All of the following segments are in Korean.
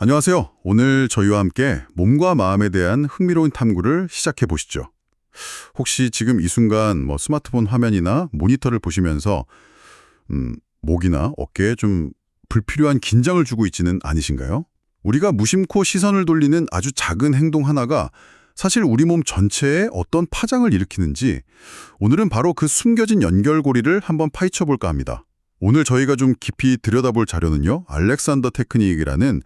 안녕하세요. 오늘 저희와 함께 몸과 마음에 대한 흥미로운 탐구를 시작해 보시죠. 혹시 지금 이 순간 스마트폰 화면이나 모니터를 보시면서 목이나 어깨에 좀 불필요한 긴장을 주고 있지는 않으신가요? 우리가 무심코 시선을 돌리는 아주 작은 행동 하나가 사실 우리 몸 전체에 어떤 파장을 일으키는지 오늘은 바로 그 숨겨진 연결고리를 한번 파헤쳐 볼까 합니다. 오늘 저희가 좀 깊이 들여다볼 자료는요, 알렉산더 테크닉이라는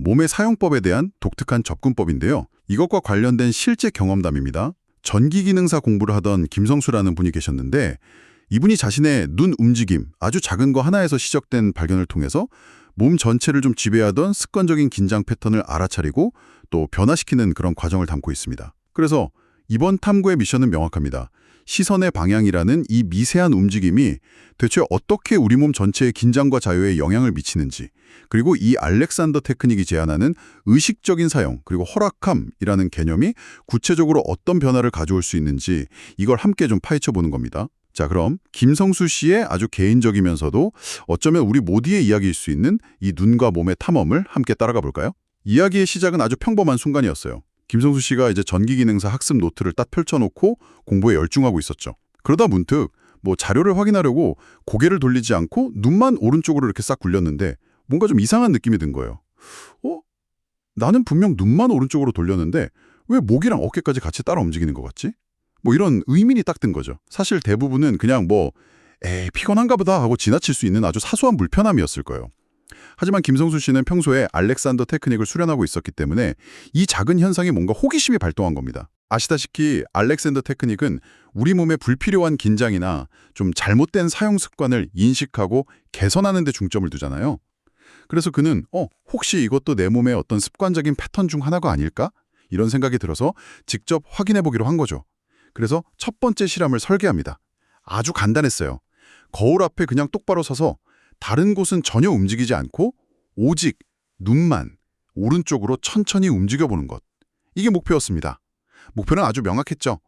몸의 사용법에 대한 독특한 접근법인데요. 이것과 관련된 실제 경험담입니다. 전기기능사 공부를 하던 김성수라는 분이 계셨는데 이분이 자신의 눈 움직임, 아주 작은 거 하나에서 시작된 발견을 통해서 몸 전체를 좀 지배하던 습관적인 긴장 패턴을 알아차리고 또 변화시키는 그런 과정을 담고 있습니다. 그래서 이번 탐구의 미션은 명확합니다. 시선의 방향이라는 이 미세한 움직임이 대체 어떻게 우리 몸 전체의 긴장과 자유에 영향을 미치는지, 그리고 이 알렉산더 테크닉이 제안하는 의식적인 사용, 그리고 허락함이라는 개념이 구체적으로 어떤 변화를 가져올 수 있는지 이걸 함께 좀 파헤쳐 보는 겁니다. 자, 그럼 김성수 씨의 아주 개인적이면서도 어쩌면 우리 모두의 이야기일 수 있는 이 눈과 몸의 탐험을 함께 따라가 볼까요? 이야기의 시작은 아주 평범한 순간이었어요. 김성수 씨가 이제 전기기능사 학습 노트를 딱 펼쳐놓고 공부에 열중하고 있었죠. 그러다 문득 자료를 확인하려고 고개를 돌리지 않고 눈만 오른쪽으로 이렇게 싹 굴렸는데 뭔가 좀 이상한 느낌이 든 거예요. 나는 분명 눈만 오른쪽으로 돌렸는데 왜 목이랑 어깨까지 같이 따라 움직이는 것 같지? 이런 의문이 딱 든 거죠. 사실 대부분은 그냥 피곤한가 보다 하고 지나칠 수 있는 아주 사소한 불편함이었을 거예요. 하지만 김성수 씨는 평소에 알렉산더 테크닉을 수련하고 있었기 때문에 이 작은 현상이 뭔가 호기심이 발동한 겁니다. 아시다시피 알렉산더 테크닉은 우리 몸의 불필요한 긴장이나 좀 잘못된 사용 습관을 인식하고 개선하는 데 중점을 두잖아요. 그래서 그는 혹시 이것도 내 몸의 어떤 습관적인 패턴 중 하나가 아닐까? 이런 생각이 들어서 직접 확인해 보기로 한 거죠. 그래서 첫 번째 실험을 설계합니다. 아주 간단했어요. 거울 앞에 그냥 똑바로 서서 다른 곳은 전혀 움직이지 않고 오직 눈만 오른쪽으로 천천히 움직여보는 것. 이게 목표였습니다. 목표는 아주 명확했죠.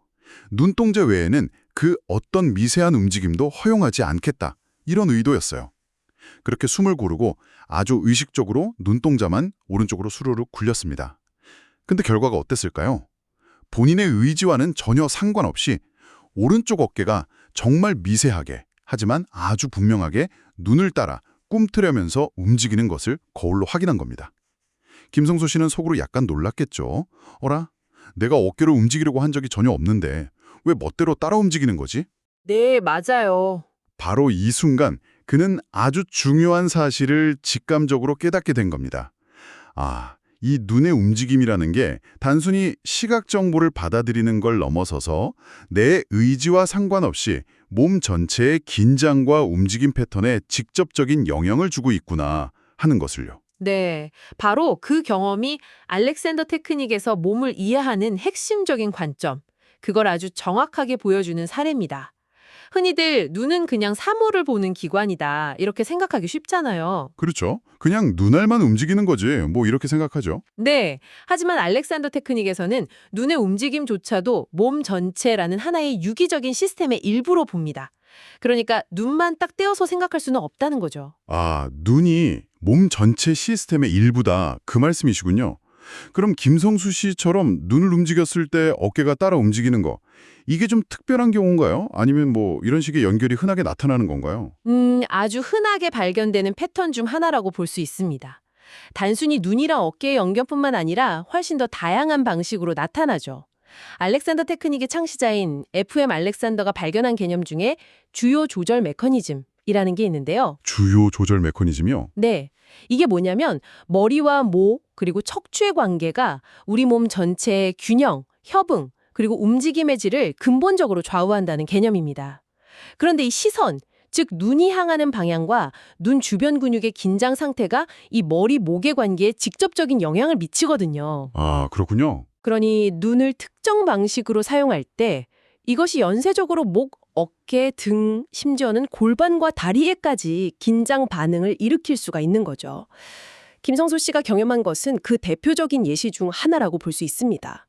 눈동자 외에는 그 어떤 미세한 움직임도 허용하지 않겠다. 이런 의도였어요. 그렇게 숨을 고르고 아주 의식적으로 눈동자만 오른쪽으로 수르륵 굴렸습니다. 근데 결과가 어땠을까요? 본인의 의지와는 전혀 상관없이 오른쪽 어깨가 정말 미세하게 하지만 아주 분명하게 눈을 따라 꿈틀으면서 움직이는 것을 거울로 확인한 겁니다. 김성수 씨는 속으로 약간 놀랐겠죠. 어라? 내가 어깨를 움직이려고 한 적이 전혀 없는데 왜 멋대로 따라 움직이는 거지? 네, 맞아요. 바로 이 순간 그는 아주 중요한 사실을 직감적으로 깨닫게 된 겁니다. 이 눈의 움직임이라는 게 단순히 시각 정보를 받아들이는 걸 넘어서서 내 의지와 상관없이 몸 전체의 긴장과 움직임 패턴에 직접적인 영향을 주고 있구나 하는 것을요. 네, 바로 그 경험이 알렉산더 테크닉에서 몸을 이해하는 핵심적인 관점, 그걸 아주 정확하게 보여주는 사례입니다. 흔히들 눈은 그냥 사물을 보는 기관이다, 이렇게 생각하기 쉽잖아요. 그렇죠. 그냥 눈알만 움직이는 거지. 이렇게 생각하죠. 네, 하지만 알렉산더 테크닉에서는 눈의 움직임조차도 몸 전체라는 하나의 유기적인 시스템의 일부로 봅니다. 그러니까 눈만 딱 떼어서 생각할 수는 없다는 거죠. 눈이 몸 전체 시스템의 일부다. 그 말씀이시군요. 그럼 김성수 씨처럼 눈을 움직였을 때 어깨가 따라 움직이는 거, 이게 좀 특별한 경우인가요? 아니면 이런 식의 연결이 흔하게 나타나는 건가요? 아주 흔하게 발견되는 패턴 중 하나라고 볼 수 있습니다. 단순히 눈이랑 어깨의 연결뿐만 아니라 훨씬 더 다양한 방식으로 나타나죠. 알렉산더 테크닉의 창시자인 FM 알렉산더가 발견한 개념 중에 주요 조절 메커니즘이라는 게 있는데요. 주요 조절 메커니즘이요? 네, 이게 뭐냐면 머리와 목 그리고 척추의 관계가 우리 몸 전체의 균형, 협응, 그리고 움직임의 질을 근본적으로 좌우한다는 개념입니다. 그런데 이 시선, 즉 눈이 향하는 방향과 눈 주변 근육의 긴장 상태가 이 머리, 목의 관계에 직접적인 영향을 미치거든요. 그렇군요. 그러니 눈을 특정 방식으로 사용할 때 이것이 연쇄적으로 목, 어깨, 등, 심지어는 골반과 다리에까지 긴장 반응을 일으킬 수가 있는 거죠. 김성수 씨가 경험한 것은 그 대표적인 예시 중 하나라고 볼 수 있습니다.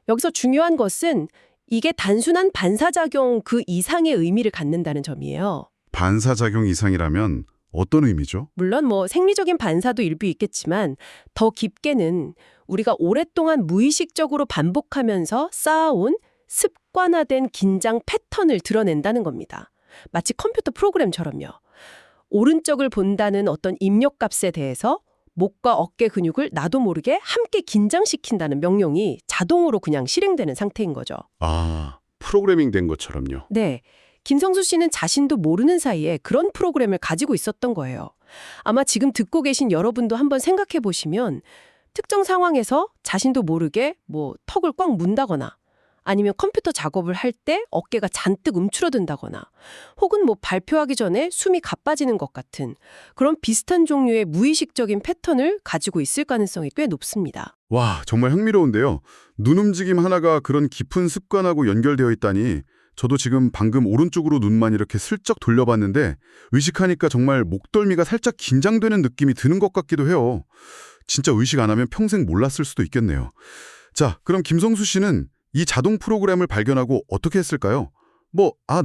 여기서 중요한 것은 이게 단순한 반사작용 그 이상의 의미를 갖는다는 점이에요. 반사작용 이상이라면 어떤 의미죠? 물론 생리적인 반사도 일부 있겠지만 더 깊게는 우리가 오랫동안 무의식적으로 반복하면서 쌓아온 습관화된 긴장 패턴을 드러낸다는 겁니다. 마치 컴퓨터 프로그램처럼요. 오른쪽을 본다는 어떤 입력값에 대해서 목과 어깨 근육을 나도 모르게 함께 긴장시킨다는 명령이 자동으로 그냥 실행되는 상태인 거죠. 아, 프로그래밍 된 것처럼요. 네. 김성수 씨는 자신도 모르는 사이에 그런 프로그램을 가지고 있었던 거예요. 아마 지금 듣고 계신 여러분도 한번 생각해 보시면 특정 상황에서 자신도 모르게 턱을 꽉 문다거나 아니면 컴퓨터 작업을 할 때 어깨가 잔뜩 움츠러든다거나 혹은 발표하기 전에 숨이 가빠지는 것 같은 그런 비슷한 종류의 무의식적인 패턴을 가지고 있을 가능성이 꽤 높습니다. 와, 정말 흥미로운데요. 눈 움직임 하나가 그런 깊은 습관하고 연결되어 있다니 저도 지금 방금 오른쪽으로 눈만 이렇게 슬쩍 돌려봤는데 의식하니까 정말 목덜미가 살짝 긴장되는 느낌이 드는 것 같기도 해요. 진짜 의식 안 하면 평생 몰랐을 수도 있겠네요. 자, 그럼 김성수 씨는 이 자동 프로그램을 발견하고 어떻게 했을까요?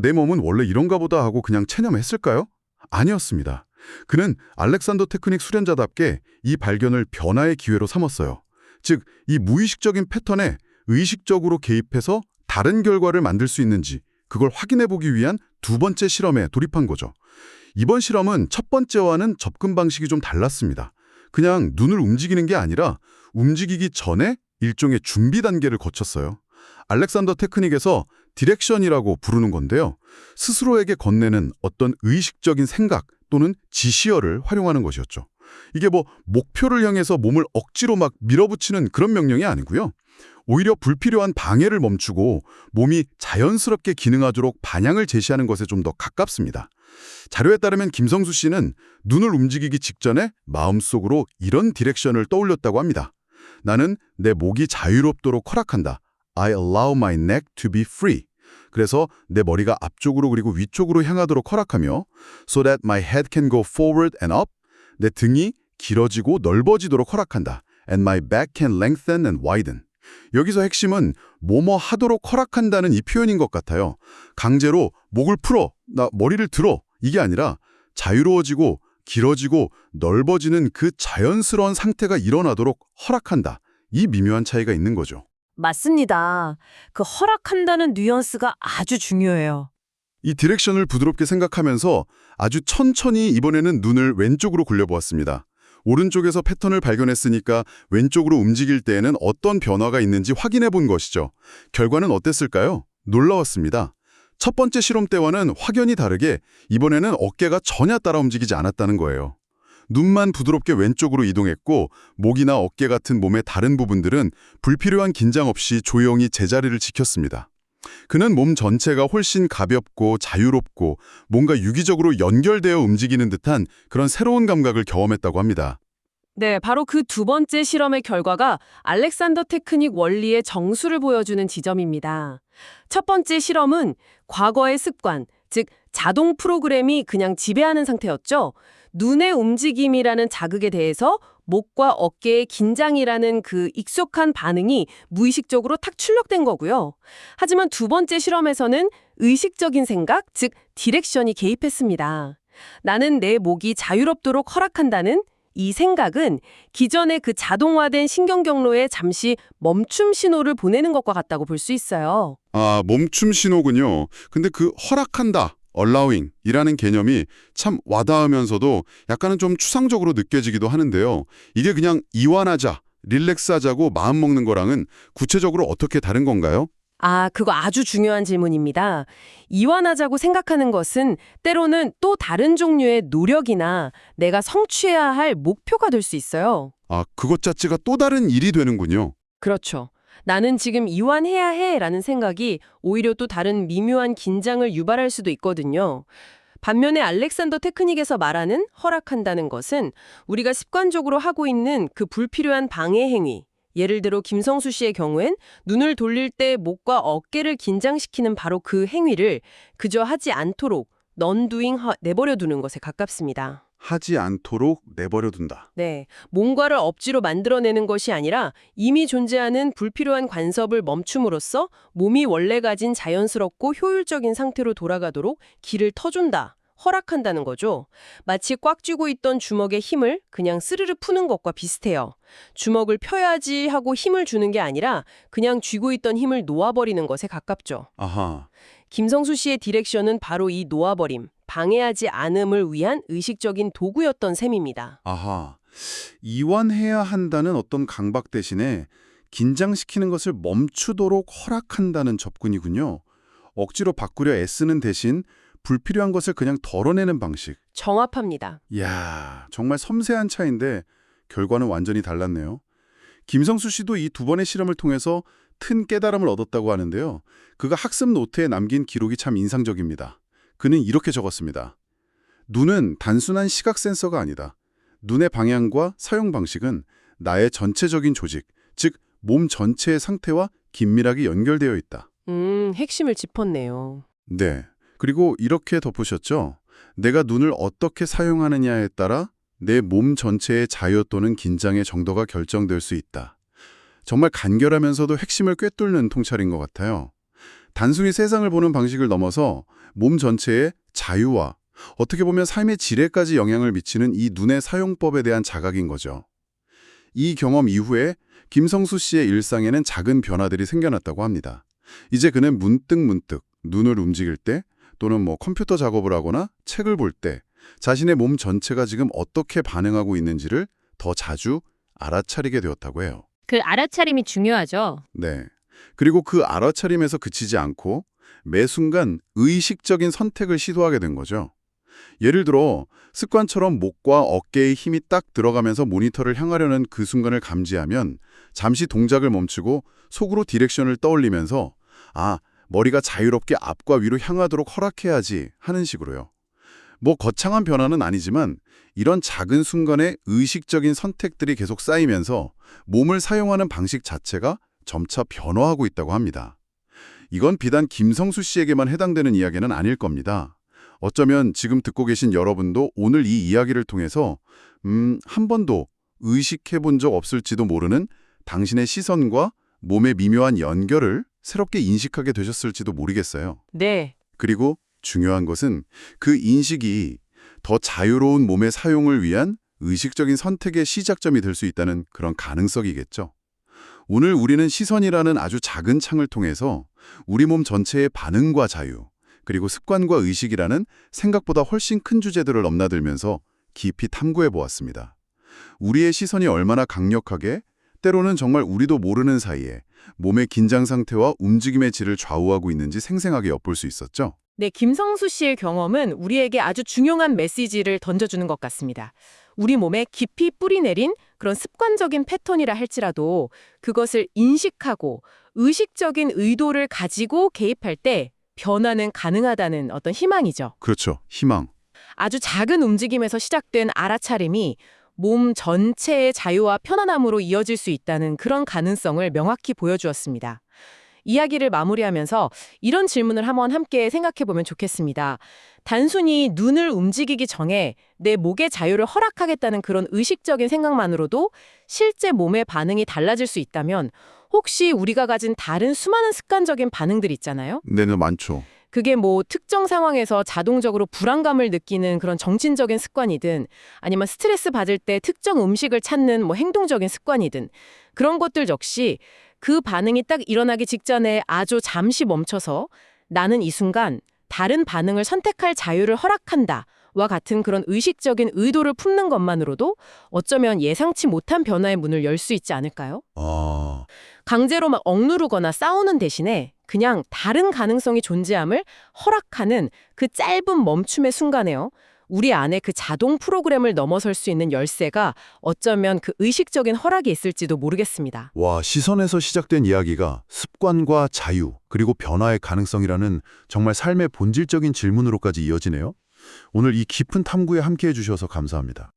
내 몸은 원래 이런가 보다 하고 그냥 체념했을까요? 아니었습니다. 그는 알렉산더 테크닉 수련자답게 이 발견을 변화의 기회로 삼았어요. 즉, 이 무의식적인 패턴에 의식적으로 개입해서 다른 결과를 만들 수 있는지 그걸 확인해보기 위한 두 번째 실험에 돌입한 거죠. 이번 실험은 첫 번째와는 접근 방식이 좀 달랐습니다. 그냥 눈을 움직이는 게 아니라 움직이기 전에 일종의 준비 단계를 거쳤어요. 알렉산더 테크닉에서 디렉션이라고 부르는 건데요. 스스로에게 건네는 어떤 의식적인 생각 또는 지시어를 활용하는 것이었죠. 이게 목표를 향해서 몸을 억지로 막 밀어붙이는 그런 명령이 아니고요. 오히려 불필요한 방해를 멈추고 몸이 자연스럽게 기능하도록 방향을 제시하는 것에 좀 더 가깝습니다. 자료에 따르면 김성수 씨는 눈을 움직이기 직전에 마음속으로 이런 디렉션을 떠올렸다고 합니다. 나는 내 목이 자유롭도록 허락한다. I allow my neck to be free. 그래서 내 머리가 앞쪽으로 그리고 위쪽으로 향하도록 허락하며 so that my head can go forward and up. 내 등이 길어지고 넓어지도록 허락한다. And my back can lengthen and widen. 여기서 핵심은 뭐뭐 하도록 허락한다는 이 표현인 것 같아요. 강제로 목을 풀어, 나 머리를 들어 이게 아니라 자유로워지고 길어지고 넓어지는 그 자연스러운 상태가 일어나도록 허락한다. 이 미묘한 차이가 있는 거죠. 맞습니다. 그 허락한다는 뉘앙스가 아주 중요해요. 이 디렉션을 부드럽게 생각하면서 아주 천천히 이번에는 눈을 왼쪽으로 굴려보았습니다. 오른쪽에서 패턴을 발견했으니까 왼쪽으로 움직일 때에는 어떤 변화가 있는지 확인해 본 것이죠. 결과는 어땠을까요? 놀라웠습니다. 첫 번째 실험 때와는 확연히 다르게 이번에는 어깨가 전혀 따라 움직이지 않았다는 거예요. 눈만 부드럽게 왼쪽으로 이동했고 목이나 어깨 같은 몸의 다른 부분들은 불필요한 긴장 없이 조용히 제자리를 지켰습니다. 그는 몸 전체가 훨씬 가볍고 자유롭고 뭔가 유기적으로 연결되어 움직이는 듯한 그런 새로운 감각을 경험했다고 합니다. 네, 바로 그 두 번째 실험의 결과가 알렉산더 테크닉 원리의 정수를 보여주는 지점입니다. 첫 번째 실험은 과거의 습관, 즉 자동 프로그램이 그냥 지배하는 상태였죠. 눈의 움직임이라는 자극에 대해서 목과 어깨의 긴장이라는 그 익숙한 반응이 무의식적으로 탁 출력된 거고요. 하지만 두 번째 실험에서는 의식적인 생각, 즉 디렉션이 개입했습니다. 나는 내 목이 자유롭도록 허락한다는 이 생각은 기존의 그 자동화된 신경 경로에 잠시 멈춤 신호를 보내는 것과 같다고 볼 수 있어요. 아, 멈춤 신호군요. 근데 그 허락한다, allowing 이라는 개념이 참 와닿으면서도 약간은 좀 추상적으로 느껴지기도 하는데요. 이게 그냥 이완하자, 릴렉스하자고 마음먹는 거랑은 구체적으로 어떻게 다른 건가요? 그거 아주 중요한 질문입니다. 이완하자고 생각하는 것은 때로는 또 다른 종류의 노력이나 내가 성취해야 할 목표가 될 수 있어요. 그것 자체가 또 다른 일이 되는군요. 그렇죠. 나는 지금 이완해야 해라는 생각이 오히려 또 다른 미묘한 긴장을 유발할 수도 있거든요. 반면에 알렉산더 테크닉에서 말하는 허락한다는 것은 우리가 습관적으로 하고 있는 그 불필요한 방해 행위, 예를 들어 김성수 씨의 경우엔 눈을 돌릴 때 목과 어깨를 긴장시키는 바로 그 행위를 그저 하지 않도록 non-doing 내버려 두는 것에 가깝습니다. 하지 않도록 내버려 둔다. 네, 뭔가를 억지로 만들어내는 것이 아니라 이미 존재하는 불필요한 간섭을 멈춤으로써 몸이 원래 가진 자연스럽고 효율적인 상태로 돌아가도록 길을 터준다. 허락한다는 거죠. 마치 꽉 쥐고 있던 주먹의 힘을 그냥 스르르 푸는 것과 비슷해요. 주먹을 펴야지 하고 힘을 주는 게 아니라 그냥 쥐고 있던 힘을 놓아버리는 것에 가깝죠. 아하. 김성수 씨의 디렉션은 바로 이 놓아버림, 방해하지 않음을 위한 의식적인 도구였던 셈입니다. 아하. 이완해야 한다는 어떤 강박 대신에 긴장시키는 것을 멈추도록 허락한다는 접근이군요. 억지로 바꾸려 애쓰는 대신 불필요한 것을 그냥 덜어내는 방식. 정합합니다. 이야, 정말 섬세한 차이인데 결과는 완전히 달랐네요. 김성수 씨도 이 두 번의 실험을 통해서 큰 깨달음을 얻었다고 하는데요. 그가 학습 노트에 남긴 기록이 참 인상적입니다. 그는 이렇게 적었습니다. 눈은 단순한 시각 센서가 아니다. 눈의 방향과 사용 방식은 나의 전체적인 조직, 즉 몸 전체의 상태와 긴밀하게 연결되어 있다. 핵심을 짚었네요. 네. 그리고 이렇게 덧붙였죠. 내가 눈을 어떻게 사용하느냐에 따라 내 몸 전체의 자유 또는 긴장의 정도가 결정될 수 있다. 정말 간결하면서도 핵심을 꿰뚫는 통찰인 것 같아요. 단순히 세상을 보는 방식을 넘어서 몸 전체의 자유와 어떻게 보면 삶의 질에까지 영향을 미치는 이 눈의 사용법에 대한 자각인 거죠. 이 경험 이후에 김성수 씨의 일상에는 작은 변화들이 생겨났다고 합니다. 이제 그는 문득 눈을 움직일 때 또는 컴퓨터 작업을 하거나 책을 볼 때 자신의 몸 전체가 지금 어떻게 반응하고 있는지를 더 자주 알아차리게 되었다고 해요. 그 알아차림이 중요하죠. 네. 그리고 그 알아차림에서 그치지 않고 매 순간 의식적인 선택을 시도하게 된 거죠. 예를 들어 습관처럼 목과 어깨에 힘이 딱 들어가면서 모니터를 향하려는 그 순간을 감지하면 잠시 동작을 멈추고 속으로 디렉션을 떠올리면서 머리가 자유롭게 앞과 위로 향하도록 허락해야지 하는 식으로요. 거창한 변화는 아니지만 이런 작은 순간에 의식적인 선택들이 계속 쌓이면서 몸을 사용하는 방식 자체가 점차 변화하고 있다고 합니다. 이건 비단 김성수 씨에게만 해당되는 이야기는 아닐 겁니다. 어쩌면 지금 듣고 계신 여러분도 오늘 이 이야기를 통해서 한 번도 의식해 본 적 없을지도 모르는 당신의 시선과 몸의 미묘한 연결을 새롭게 인식하게 되셨을지도 모르겠어요. 네. 그리고 중요한 것은 그 인식이 더 자유로운 몸의 사용을 위한 의식적인 선택의 시작점이 될 수 있다는 그런 가능성이겠죠. 오늘 우리는 시선이라는 아주 작은 창을 통해서 우리 몸 전체의 반응과 자유, 그리고 습관과 의식이라는 생각보다 훨씬 큰 주제들을 넘나들면서 깊이 탐구해 보았습니다. 우리의 시선이 얼마나 강력하게, 때로는 정말 우리도 모르는 사이에 몸의 긴장 상태와 움직임의 질을 좌우하고 있는지 생생하게 엿볼 수 있었죠. 네, 김성수 씨의 경험은 우리에게 아주 중요한 메시지를 던져주는 것 같습니다. 우리 몸에 깊이 뿌리내린 그런 습관적인 패턴이라 할지라도 그것을 인식하고 의식적인 의도를 가지고 개입할 때 변화는 가능하다는 어떤 희망이죠. 그렇죠. 희망. 아주 작은 움직임에서 시작된 알아차림이 몸 전체의 자유와 편안함으로 이어질 수 있다는 그런 가능성을 명확히 보여주었습니다. 이야기를 마무리하면서 이런 질문을 한번 함께 생각해보면 좋겠습니다. 단순히 눈을 움직이기 전에 내 목의 자유를 허락하겠다는 그런 의식적인 생각만으로도 실제 몸의 반응이 달라질 수 있다면 혹시 우리가 가진 다른 수많은 습관적인 반응들 있잖아요? 네, 많죠. 그게 특정 상황에서 자동적으로 불안감을 느끼는 그런 정신적인 습관이든 아니면 스트레스 받을 때 특정 음식을 찾는 행동적인 습관이든 그런 것들 역시 그 반응이 딱 일어나기 직전에 아주 잠시 멈춰서 나는 이 순간 다른 반응을 선택할 자유를 허락한다 와 같은 그런 의식적인 의도를 품는 것만으로도 어쩌면 예상치 못한 변화의 문을 열 수 있지 않을까요? 강제로 억누르거나 싸우는 대신에 그냥 다른 가능성이 존재함을 허락하는 그 짧은 멈춤의 순간에요. 우리 안에 그 자동 프로그램을 넘어설 수 있는 열쇠가 어쩌면 그 의식적인 허락이 있을지도 모르겠습니다. 와, 시선에서 시작된 이야기가 습관과 자유, 그리고 변화의 가능성이라는 정말 삶의 본질적인 질문으로까지 이어지네요. 오늘 이 깊은 탐구에 함께해 주셔서 감사합니다.